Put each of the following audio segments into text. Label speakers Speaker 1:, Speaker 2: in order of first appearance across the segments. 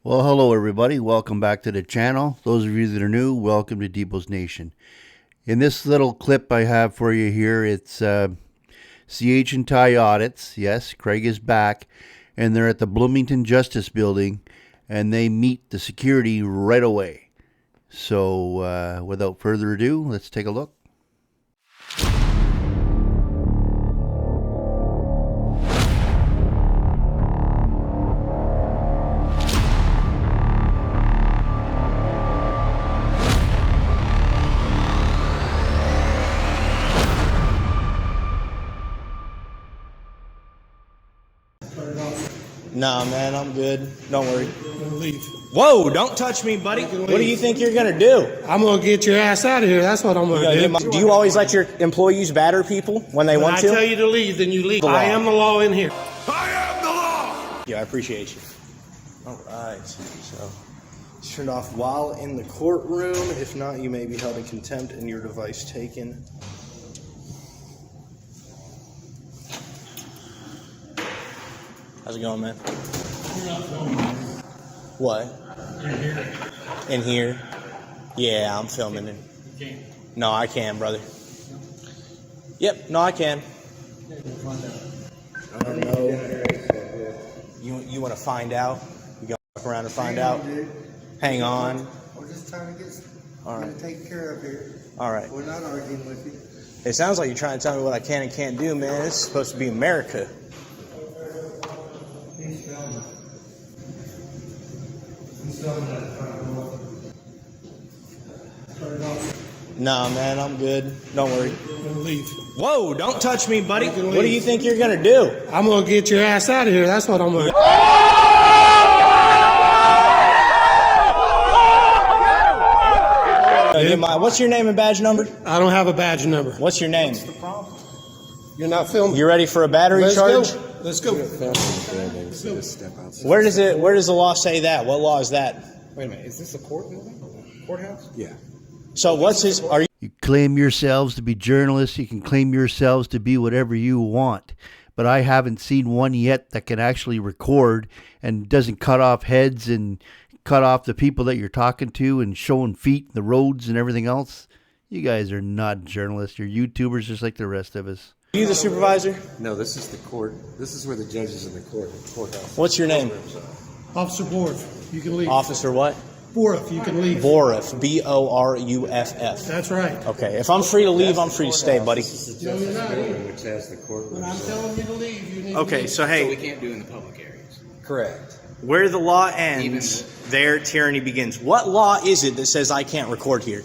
Speaker 1: Well, hello everybody. Welcome back to the channel. Those of you that are new, welcome to Debos Nation. In this little clip I have for you here, it's CHANTY Audits. Yes, Craig is back, and they're at the Bloomington Justice Building, and they meet the security right away. So without further ado, let's take a look.
Speaker 2: Nah, man, I'm good. Don't worry.
Speaker 3: Leave.
Speaker 2: Whoa, don't touch me, buddy. What do you think you're going to do?
Speaker 3: I'm going to get your ass out of here. That's what I'm going to do.
Speaker 2: Do you always let your employees batter people when they want to?
Speaker 3: When I tell you to leave, then you leave. I am the law in here.
Speaker 4: I am the law!
Speaker 2: Yeah, I appreciate you. All right. So, it's turned off while in the courtroom. If not, you may be held in contempt and your device taken. How's it going, man? What?
Speaker 3: In here.
Speaker 2: In here? Yeah, I'm filming it.
Speaker 3: You can't.
Speaker 2: No, I can, brother. Yep, no, I can. I don't know. You want to find out? You going to walk around and find out? Hang on.
Speaker 5: We're just trying to get
Speaker 2: All right.
Speaker 5: taken care of here.
Speaker 2: All right.
Speaker 5: We're not arguing with you.
Speaker 2: It sounds like you're trying to tell me what I can and can't do, man. It's supposed to be America.
Speaker 5: He's filming. He's filming that front door. Turn it off.
Speaker 2: Nah, man, I'm good. Don't worry.
Speaker 3: Leave.
Speaker 2: Whoa, don't touch me, buddy. What do you think you're going to do?
Speaker 3: I'm going to get your ass out of here. That's what I'm going to do.
Speaker 2: What's your name and badge number?
Speaker 3: I don't have a badge number.
Speaker 2: What's your name?
Speaker 3: You're not filming.
Speaker 2: You ready for a battery charge?
Speaker 3: Let's go.
Speaker 2: Where does the law say that? What law is that?
Speaker 6: Wait a minute, is this a court building? Courthouse?
Speaker 3: Yeah.
Speaker 2: So what's his? Are you?
Speaker 1: You claim yourselves to be journalists. You can claim yourselves to be whatever you want. But I haven't seen one yet that can actually record and doesn't cut off heads and cut off the people that you're talking to and showing feet, the roads and everything else. You guys are not journalists. You're YouTubers just like the rest of us.
Speaker 2: Are you the supervisor?
Speaker 6: No, this is the court. This is where the judge is in the courthouse.
Speaker 2: What's your name?
Speaker 3: Officer Borf, you can leave.
Speaker 2: Officer what?
Speaker 3: Borf, you can leave.
Speaker 2: Boruff. B-O-R-U-F-F.
Speaker 3: That's right.
Speaker 2: Okay, if I'm free to leave, I'm free to stay, buddy.
Speaker 3: No, you're not.
Speaker 6: Which has the courtroom.
Speaker 3: When I'm telling you to leave, you need to
Speaker 2: Okay,
Speaker 3: leave.
Speaker 2: so
Speaker 7: We
Speaker 2: hey,
Speaker 7: can't do in the public areas.
Speaker 6: Correct.
Speaker 2: where the law ends, there tyranny begins. What law is it that says I can't record here?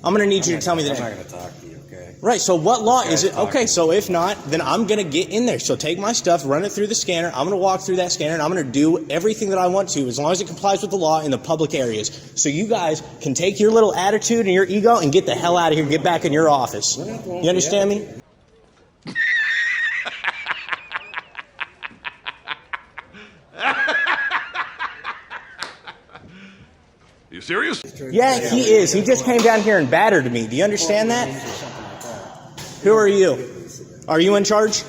Speaker 2: I'm going to need you to tell me the
Speaker 6: I'm not
Speaker 2: name.
Speaker 6: going to talk to you, okay?
Speaker 2: Right, so what law is it?
Speaker 6: talking.
Speaker 2: Okay, so if not, then I'm going to get in there. So take my stuff, run it through the scanner. I'm going to walk through that scanner, and I'm going to do everything that I want to, as long as it complies with the law in the public areas. So you guys can take your little attitude and your ego and get the hell out of here, get back in your office. You understand me?
Speaker 4: You serious?
Speaker 2: Yeah, he is. He just came down here and battered me. Do you understand that? Who are you? Are you in charge?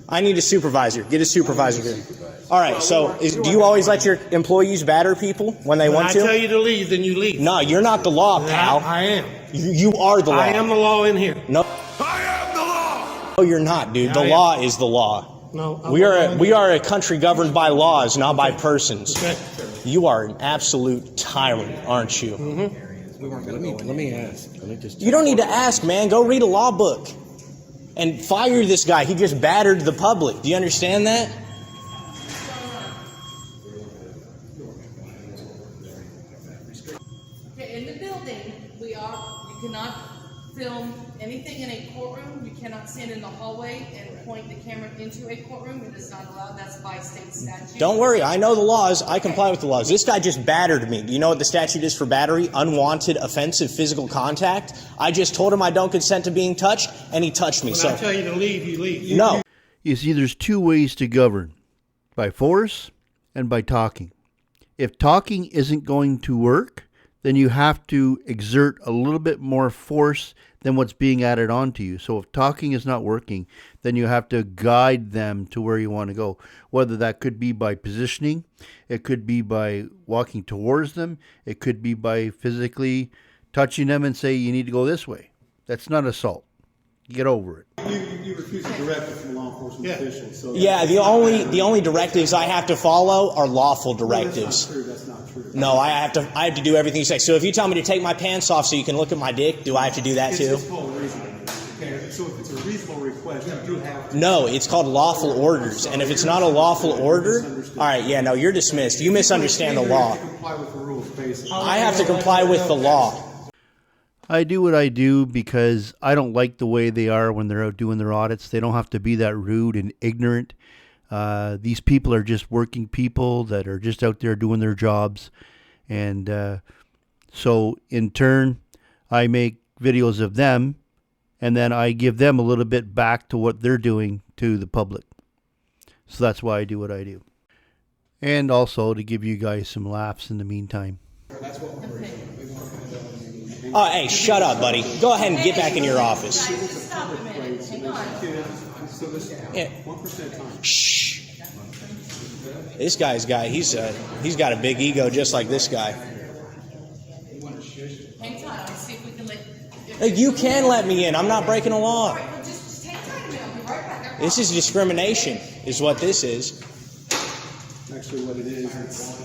Speaker 2: I need a supervisor. Get a supervisor here. All right, so do you always let your employees batter people when they
Speaker 3: When
Speaker 2: want
Speaker 3: I
Speaker 2: to?
Speaker 3: tell you to leave, then you leave.
Speaker 2: No, you're not the law, pal.
Speaker 3: I am.
Speaker 2: You are the law.
Speaker 3: I am the law in here.
Speaker 2: No,
Speaker 4: I am the law!
Speaker 2: no, you're not, dude. The
Speaker 3: I am.
Speaker 2: law is the law.
Speaker 3: No, I'm
Speaker 2: We
Speaker 3: the
Speaker 2: are
Speaker 3: law in
Speaker 2: we
Speaker 3: here.
Speaker 2: are a country governed by laws, not by persons.
Speaker 3: Okay.
Speaker 2: You are an absolute tyrant, aren't you?
Speaker 6: Let me ask. Let me just.
Speaker 2: You don't need to ask, man. Go read a law book and fire this guy. He just battered the public. Do you understand that?
Speaker 8: Okay, in the building, you cannot film anything in a courtroom. You cannot stand in the hallway and point the camera into a courtroom. It is not allowed. That's by state statute.
Speaker 2: Don't worry. I know the laws. I comply with the laws. This guy just battered me. Do you know what the statute is for battery? Unwanted, offensive physical contact. I just told him I don't consent to being touched, and he touched me.
Speaker 3: When
Speaker 2: So
Speaker 3: I tell you to leave, you leave.
Speaker 2: no.
Speaker 1: You see, there's two ways to govern, by force and by talking. If talking isn't going to work, then you have to exert a little bit more force than what's being added on to you. So if talking is not working, then you have to guide them to where you want to go. Whether that could be by positioning, it could be by walking towards them, it could be by physically touching them and say, you need to go this way. That's not assault. Get over it.
Speaker 7: You refuse a directive from law enforcement officials. So
Speaker 2: Yeah, the only directives I have to follow are lawful directives.
Speaker 7: that's not true.
Speaker 2: No, I have to do everything you say. So if you tell me to take my pants off so you can look at my dick, do I have to do that too?
Speaker 7: It's called reasonable. Okay, so if it's a reasonable request, you do have to.
Speaker 2: No, it's called lawful orders. And if it's not a lawful order, all right, yeah, no, you're dismissed. You misunderstand the law.
Speaker 7: You comply with the rules, basically.
Speaker 2: I have to comply with the law.
Speaker 1: I do what I do because I don't like the way they are when they're out doing their audits. They don't have to be that rude and ignorant. These people are just working people that are just out there doing their jobs. And so in turn, I make videos of them, and then I give them a little bit back to what they're doing to the public. So that's why I do what I do. And also to give you guys some laughs in the meantime.
Speaker 2: Oh, hey, shut up, buddy. Go ahead and get back in your office.
Speaker 8: Stop a minute. Hang on.
Speaker 7: So this
Speaker 2: Yeah.
Speaker 7: 1% time.
Speaker 2: Shh. This guy's he's got a big ego just like this guy.
Speaker 8: Hang tight. I'll see if we can let.
Speaker 2: Hey, you can let me in. I'm not breaking the law.
Speaker 8: Well, just hang tight a minute. I'll be right back.
Speaker 2: This is discrimination, is what this is.
Speaker 7: Actually, what it is, it's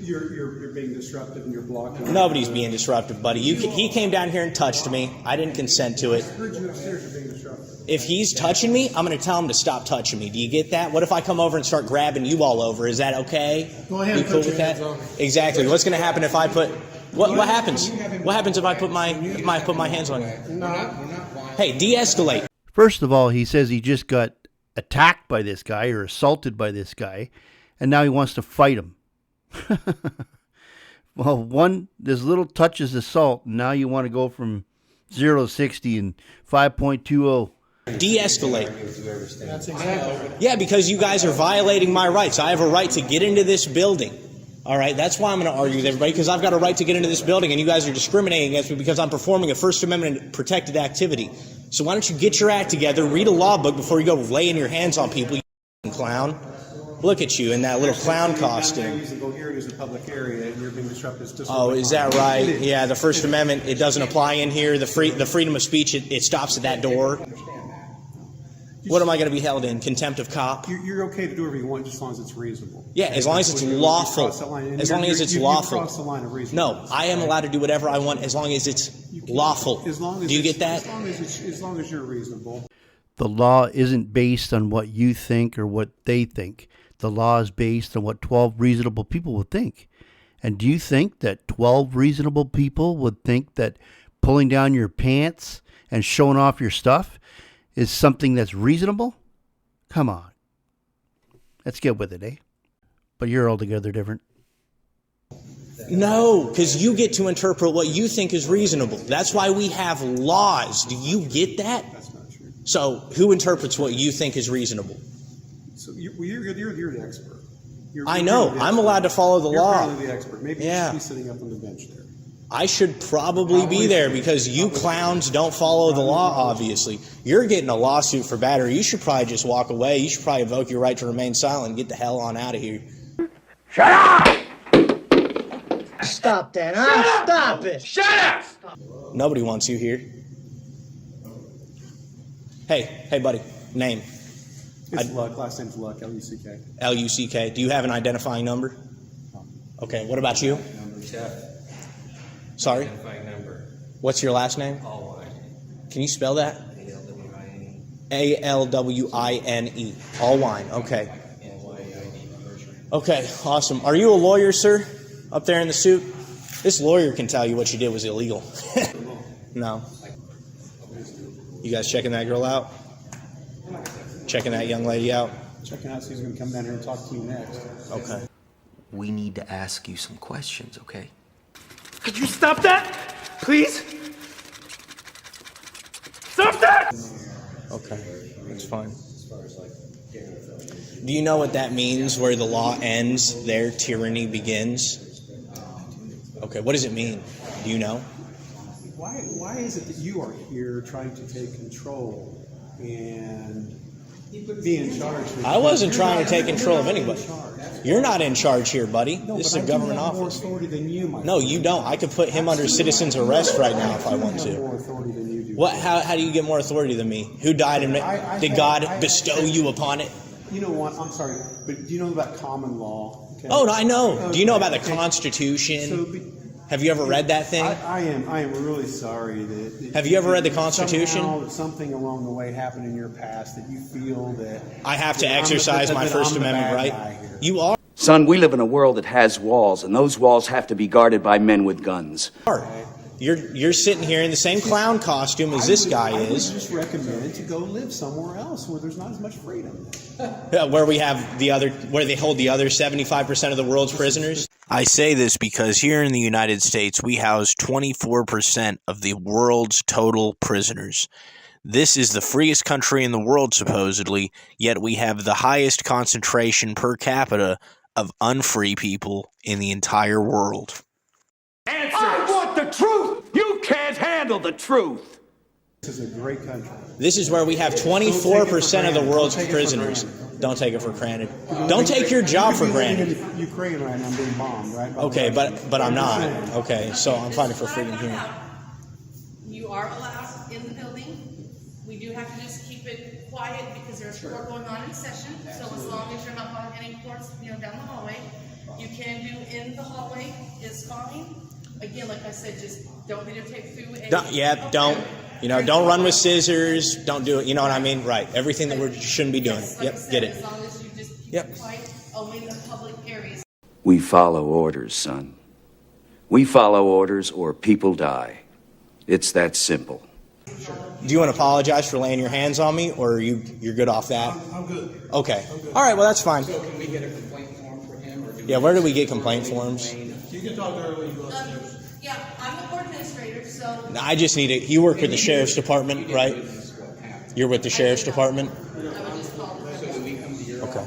Speaker 7: you're being disruptive and you're blocking.
Speaker 2: Nobody's being disruptive, buddy. He came down here and touched me. I didn't consent to it.
Speaker 7: I heard you upstairs are being disruptive.
Speaker 2: If he's touching me, I'm going to tell him to stop touching me. Do you get that? What if I come over and start grabbing you all over? Is that okay?
Speaker 3: Go ahead
Speaker 2: You
Speaker 3: and
Speaker 2: cool
Speaker 3: put
Speaker 2: with
Speaker 3: your
Speaker 2: that?
Speaker 3: hands on me.
Speaker 2: Exactly. What's going to happen if I put? What happens? What happens if I put my hands on you? Hey, de-escalate.
Speaker 1: First of all, he says he just got attacked by this guy or assaulted by this guy, and now he wants to fight him. Well, this little touch is assault, and now you want to go from 0 to 60 in 5.20.
Speaker 2: De-escalate.
Speaker 3: That's exactly.
Speaker 2: Yeah, because you guys are violating my rights. I have a right to get into this building. All right, that's why I'm going to argue with everybody, because I've got a right to get into this building, and you guys are discriminating against me because I'm performing a First Amendment protected activity. So why don't you get your act together, read a law book before you go laying your hands on people, you clown. Look at you in that little clown costume.
Speaker 7: Using go here it is a public area and you're being disruptive.
Speaker 2: Oh, is that right? Yeah, the First Amendment, it doesn't apply in here. The freedom of speech, it stops at that door. What am I going to be held in? Contempt of cop?
Speaker 7: You're okay to do whatever you want, just as long as it's reasonable.
Speaker 2: Yeah, as long as it's lawful. As long as it's lawful.
Speaker 7: Cross the line of reasonable.
Speaker 2: No, I am allowed to do whatever I want as long as it's lawful.
Speaker 7: As long as
Speaker 2: Do you get that?
Speaker 7: As long as you're reasonable.
Speaker 1: The law isn't based on what you think or what they think. The law is based on what 12 reasonable people would think. And do you think that 12 reasonable people would think that pulling down your pants and showing off your stuff is something that's reasonable? Come on. Let's get with it, eh? But you're altogether different.
Speaker 2: No, because you get to interpret what you think is reasonable. That's why we have laws. Do you get that?
Speaker 7: That's not true.
Speaker 2: So who interprets what you think is reasonable?
Speaker 7: So you're the expert.
Speaker 2: I know. I'm allowed to follow the
Speaker 7: You're
Speaker 2: law.
Speaker 7: probably the expert. Maybe
Speaker 2: Yeah.
Speaker 7: you should be sitting up on the bench there.
Speaker 2: I should probably be there because you clowns don't follow the law, obviously. You're getting a lawsuit for battery. You should probably just walk away. You should probably invoke your right to remain silent and get the hell on out of here.
Speaker 9: Stop that, huh? Stop it.
Speaker 4: Shut up!
Speaker 2: Nobody wants you here. Hey, buddy. Name.
Speaker 7: It's Luck. Last name's Luck. L-U-C-K.
Speaker 2: L-U-C-K. Do you have an identifying number? Okay, what about you?
Speaker 6: Number, Chef.
Speaker 2: Sorry?
Speaker 6: Identifying number.
Speaker 2: What's your last name?
Speaker 6: Allwine.
Speaker 2: Can you spell that?
Speaker 6: A-L-W-I-N-E.
Speaker 2: A-L-W-I-N-E. Allwine. Okay.
Speaker 6: N-Y-I-D.
Speaker 2: Okay, awesome. Are you a lawyer, sir? Up there in the suit? This lawyer can tell you what you did was illegal. No. You guys checking that girl out? Checking that young lady out?
Speaker 7: Checking out, so he's going to come down here and talk to you next.
Speaker 2: Okay.
Speaker 10: We need to ask you some questions, okay?
Speaker 3: Could you stop that? Please? Stop that!
Speaker 2: Okay, that's fine. Do you know what that means, where the law ends, there tyranny begins? Okay, what does it mean? Do you know?
Speaker 7: Why is it that you are here trying to take control and be in charge?
Speaker 2: I wasn't trying to take control of anybody. You're not in charge here, buddy. This is a government office.
Speaker 7: More authority than you, my
Speaker 2: No, you don't. I could put him under citizen's arrest right now if I want to.
Speaker 7: more authority than you do.
Speaker 2: What? How do you get more authority than me? Who died and did God bestow you upon it?
Speaker 7: You know what? I'm sorry, but do you know about common law? Okay?
Speaker 2: Oh, no, I know. Do you know about the Constitution? Have you ever read that thing?
Speaker 7: I am really sorry that
Speaker 2: Have you ever read the Constitution?
Speaker 7: Somehow, something along the way happened in your past that you feel that
Speaker 2: I have to
Speaker 7: that I'm
Speaker 2: exercise my
Speaker 7: that
Speaker 2: First
Speaker 7: I'm the
Speaker 2: Amendment
Speaker 7: bad
Speaker 2: right.
Speaker 7: guy here.
Speaker 2: You are.
Speaker 11: Son, we live in a world that has walls, and those walls have to be guarded by men with guns.
Speaker 2: You're sitting here in the same clown costume as this guy
Speaker 7: I would
Speaker 2: is.
Speaker 7: just recommend to go live somewhere else where there's not as much freedom.
Speaker 2: Where we have where they hold the other 75% of the world's prisoners. I say this because here in the United States, we house 24% of the world's total prisoners. This is the freest country in the world, supposedly, yet we have the highest concentration per capita of unfree people in the entire world.
Speaker 3: Answers! I want the truth! You can't handle the truth!
Speaker 7: This is a great country.
Speaker 2: This is where we have 24% of the world's prisoners. Don't take it for granted. Don't take your job for granted.
Speaker 7: In Ukraine right now, being bombed, right?
Speaker 2: Okay, but I'm not. Okay, so I'm fighting for freedom here.
Speaker 8: You are allowed in the building. We do have to just keep it quiet because there's court going on in session. So as long as you're not on any courts, down the hallway, you can do in the hallway is fine. Again, like I said, just don't videotape through.
Speaker 2: Don't. Don't run with scissors. Don't do it. You know what I mean? Right. Everything that we shouldn't be doing.
Speaker 8: Yes,
Speaker 2: Yep. Get it.
Speaker 8: As long as you just keep it quiet, only in the public areas.
Speaker 11: We follow orders, son. We follow orders or people die. It's that simple.
Speaker 2: Do you want to apologize for laying your hands on me, or you're good off that?
Speaker 5: I'm good.
Speaker 2: Okay. All right. Well, that's fine.
Speaker 5: So can we get a complaint form for him? Or
Speaker 2: Yeah. Where do we get complaint forms?
Speaker 5: You can talk to her when you go upstairs.
Speaker 8: Yeah, I'm the court administrator, so.
Speaker 2: I just need it. You work with the sheriff's department, right? You're with the sheriff's department. Okay.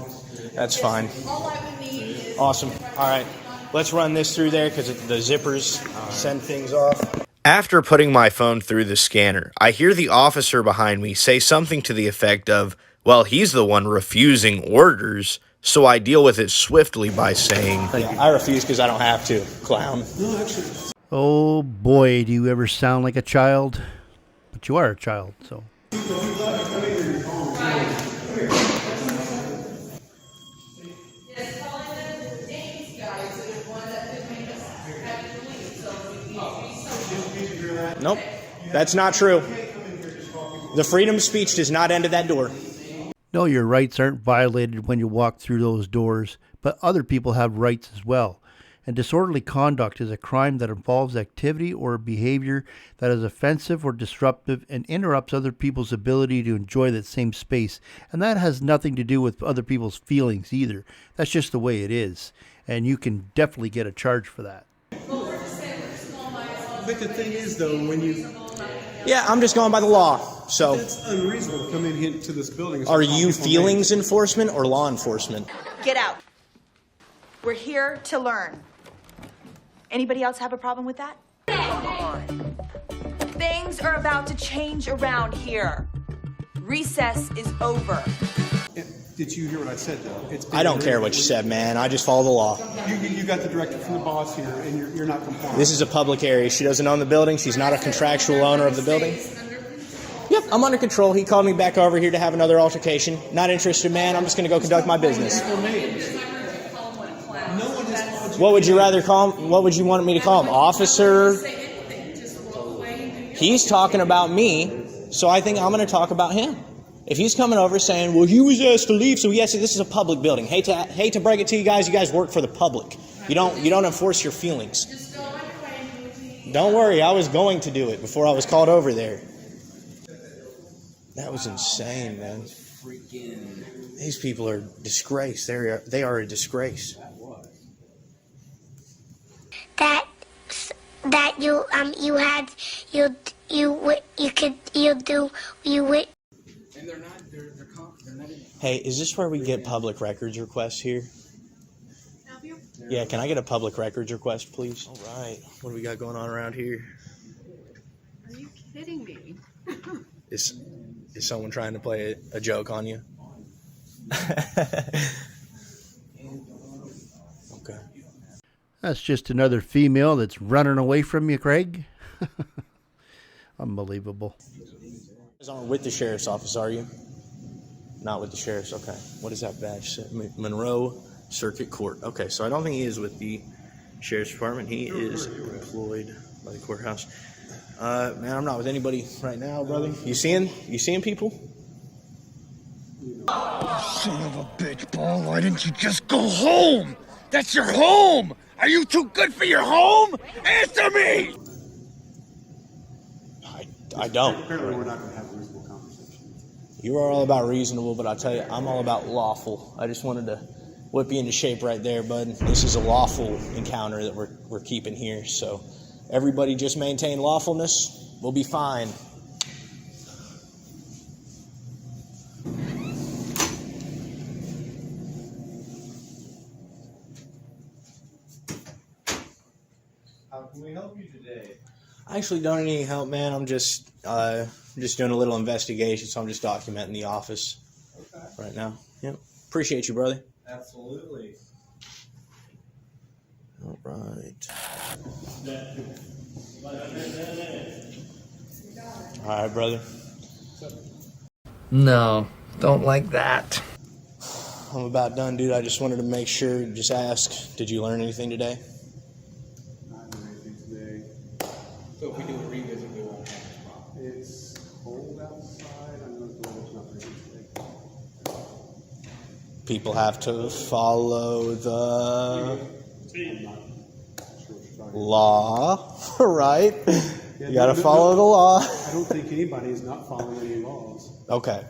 Speaker 2: That's fine.
Speaker 8: All I would need is.
Speaker 2: Awesome. All right. Let's run this through there because the zippers send things off. After putting my phone through the scanner, I hear the officer behind me say something to the effect of, well, he's the one refusing orders, so I deal with it swiftly by saying, I refuse because I don't have to, clown.
Speaker 1: Oh boy, do you ever sound like a child? But you are a child, so.
Speaker 2: Nope, that's not true. The freedom of speech does not end at that door.
Speaker 1: No, your rights aren't violated when you walk through those doors, but other people have rights as well. And disorderly conduct is a crime that involves activity or behavior that is offensive or disruptive and interrupts other people's ability to enjoy that same space. And that has nothing to do with other people's feelings either. That's just the way it is. And you can definitely get a charge for that.
Speaker 7: But the thing is, though, when you...
Speaker 2: Yeah, I'm just going by the law. So,
Speaker 7: It's unreasonable to come in here to this building. and
Speaker 2: are
Speaker 7: start calling
Speaker 2: you
Speaker 7: people
Speaker 2: feelings
Speaker 7: names.
Speaker 2: enforcement or law enforcement?
Speaker 12: Get out. We're here to learn. Anybody else have a problem with that? Things are about to change around here. Recess is over.
Speaker 7: Did you hear what I said, though?
Speaker 2: I don't care what you said, man. I just follow the law.
Speaker 7: You got the directive from the boss here, and you're not complying.
Speaker 2: This is a public area. She doesn't own the building. She's not a contractual owner of the building. Yep, I'm under control. He called me back over here to have another altercation. Not interested, man. I'm just going to go conduct my business. What would you rather call him? What would you want me to call him? Officer? He's talking about me, so I think I'm going to talk about him. If he's coming over saying, well, he was asked to leave, so yes, this is a public building. Hate to break it to you guys work for the public. You don't enforce your feelings. Don't worry, I was going to do it before I was called over there. That was insane, man. These people are a disgrace. They are a disgrace.
Speaker 13: That you would.
Speaker 5: And they're not even...
Speaker 2: Hey, is this where we get public records requests here? Yeah, can I get a public records request, please? All right. What do we got going on around here?
Speaker 8: Are you kidding me?
Speaker 2: Is someone trying to play a joke on you? Okay.
Speaker 1: That's just another female that's running away from you, Craig. Unbelievable.
Speaker 2: You guys aren't with the sheriff's office, are you? Not with the sheriff's. Okay. What does that badge say? Monroe Circuit Court. Okay, so I don't think he is with the sheriff's department. He is employed by the courthouse. Man, I'm not with anybody right now, brother. You seeing people?
Speaker 3: Son of a bitch, Paul. Why didn't you just go home? That's your home. Are you too good for your home? Answer me.
Speaker 2: I don't.
Speaker 7: Apparently, we're not going to have a reasonable conversation.
Speaker 2: You are all about reasonable, but I'll tell you, I'm all about lawful. I just wanted to whip you into shape right there, bud. This is a lawful encounter that we're keeping here. So everybody just maintain lawfulness. We'll be fine.
Speaker 7: How can we help you today?
Speaker 2: I actually don't need any help, man. I'm just doing a little investigation, so I'm just documenting the office right now. Yep. Appreciate you, brother.
Speaker 7: Absolutely.
Speaker 2: All right. All right, brother.
Speaker 9: No, don't like that.
Speaker 2: I'm about done, dude. I just wanted to make sure, just ask, did you learn anything today?
Speaker 7: Not doing anything today.
Speaker 5: So if we do a revisit, we won't have this problem.
Speaker 7: It's cold outside. I know the weather's not very good today.
Speaker 2: People have to follow the
Speaker 7: I'm not sure what you're talking
Speaker 2: law, right?
Speaker 7: Yeah,
Speaker 2: You got to
Speaker 7: no,
Speaker 2: follow the law.
Speaker 7: I don't think anybody is not following any laws.
Speaker 2: Okay.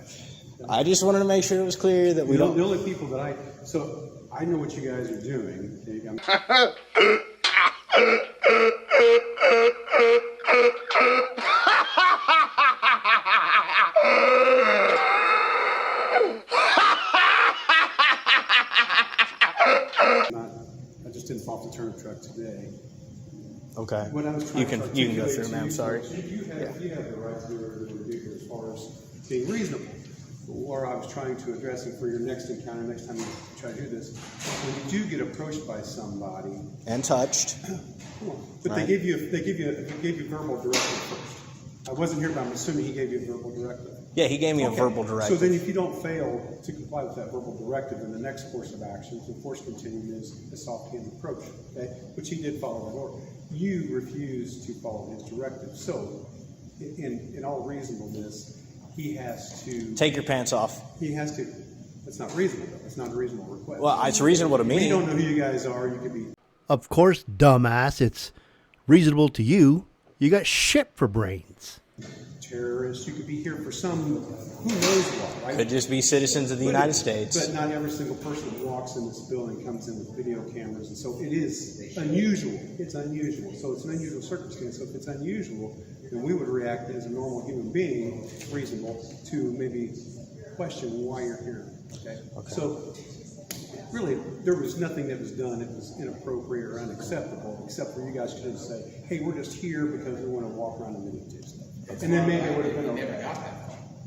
Speaker 2: I just wanted to make sure it was clear that we
Speaker 7: The
Speaker 2: don't.
Speaker 7: only people that I know what you guys are doing. Okay? I just didn't fall off the turnip truck today.
Speaker 2: Okay.
Speaker 7: When I was trying
Speaker 2: You can go through, man. I'm sorry.
Speaker 7: You have the right to do whatever you do as far as being reasonable. Or I was trying to address it for your next encounter, next time you try to do this. When you do get approached by somebody
Speaker 2: And touched.
Speaker 7: but
Speaker 2: Right.
Speaker 7: they gave you verbal directive first. I wasn't here, but I'm assuming he gave you a verbal directive.
Speaker 2: Yeah, he gave me a verbal
Speaker 7: So
Speaker 2: directive.
Speaker 7: then if you don't fail to comply with that verbal directive, then the next course of action, the course continuum is a soft hand approach, okay? Which he did follow that order. You refused to follow his directive. So in all reasonableness, he has to
Speaker 2: Take your pants off.
Speaker 7: He has to. That's not reasonable, though. It's not a reasonable request.
Speaker 2: Well, it's reasonable to me.
Speaker 7: We don't know who you guys are. You could be.
Speaker 1: Of course, dumbass, it's reasonable to you. You got shit for brains.
Speaker 7: Terrorists. You could be here for some, who knows what, right?
Speaker 2: Could just be citizens of the United States.
Speaker 7: But not every single person that walks in this building comes in with video cameras, and so it is unusual. It's unusual. So it's an unusual circumstance. So if it's unusual, then we would react as a normal human being, reasonable, to maybe question why you're here. Okay? So really, there was nothing that was done that was inappropriate or unacceptable, except for you guys could just say, hey, we're just here because we want to walk around and videotape stuff. And then maybe it would have been okay.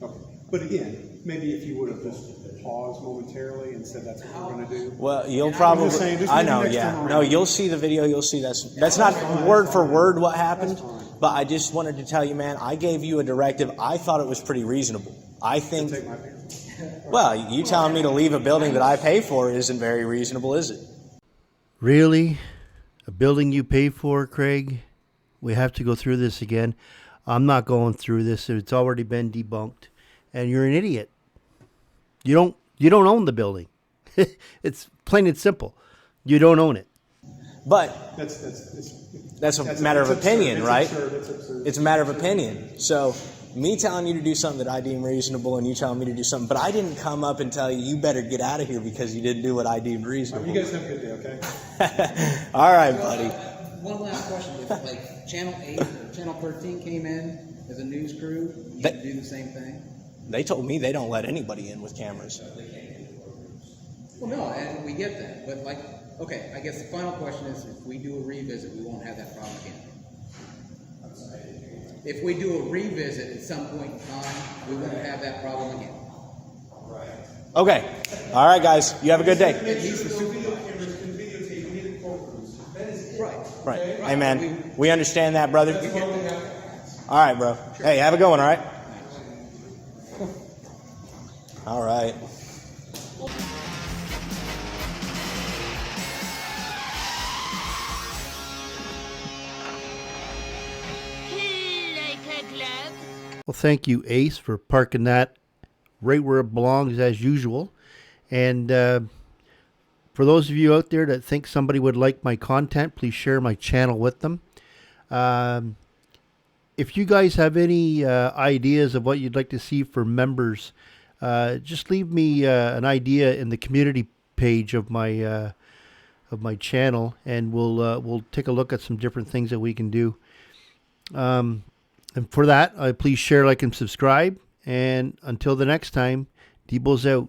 Speaker 7: Okay. But again, maybe if you would have just paused momentarily and said that's what we're going to do.
Speaker 2: Well, you'll probably.
Speaker 7: Just
Speaker 2: I
Speaker 7: maybe
Speaker 2: know,
Speaker 7: next
Speaker 2: yeah.
Speaker 7: time
Speaker 2: No,
Speaker 7: around.
Speaker 2: you'll see the video. You'll see that's not word for word what happened. But I just wanted to tell you, man. I gave you a directive. I thought it was pretty reasonable. I think.
Speaker 7: Take my pants.
Speaker 2: Well, you telling me to leave a building that I pay for isn't very reasonable, is it?
Speaker 1: Really? A building you pay for, Craig? We have to go through this again. I'm not going through this. It's already been debunked. And you're an idiot. You don't own the building. It's plain and simple. You don't own it.
Speaker 2: But that's a matter of opinion,
Speaker 7: absurd.
Speaker 2: right?
Speaker 7: It's absurd.
Speaker 2: It's a matter of opinion. So me telling you to do something that I deem reasonable and you telling me to do something, but I didn't come up and tell you, you better get out of here because you didn't do what I deemed reasonable.
Speaker 7: You guys have a good day, okay?
Speaker 2: All right, buddy.
Speaker 5: One last question. If, like, Channel 8 or Channel 13 came in as a news crew, you would do the same thing?
Speaker 2: They told me they don't let anybody in with cameras.
Speaker 5: Well, no, and we get that. But, like, Okay, I guess the final question is, if we do a revisit, we won't have that problem again. If we do a revisit at some point in time, we won't have that problem again.
Speaker 2: Okay. All right, guys. You have a good day. Right. Hey, man. We understand that, brother. All right, bro. Hey, have a good one, all right? All right.
Speaker 1: Well, thank you, Ace, for parking that right where it belongs as usual. And for those of you out there that think somebody would like my content, please share my channel with them. If you guys have any ideas of what you'd like to see for members, just leave me an idea in the community page of my channel, and we'll take a look at some different things that we can do. And for that, please share, like, and subscribe. And until the next time, Debos out.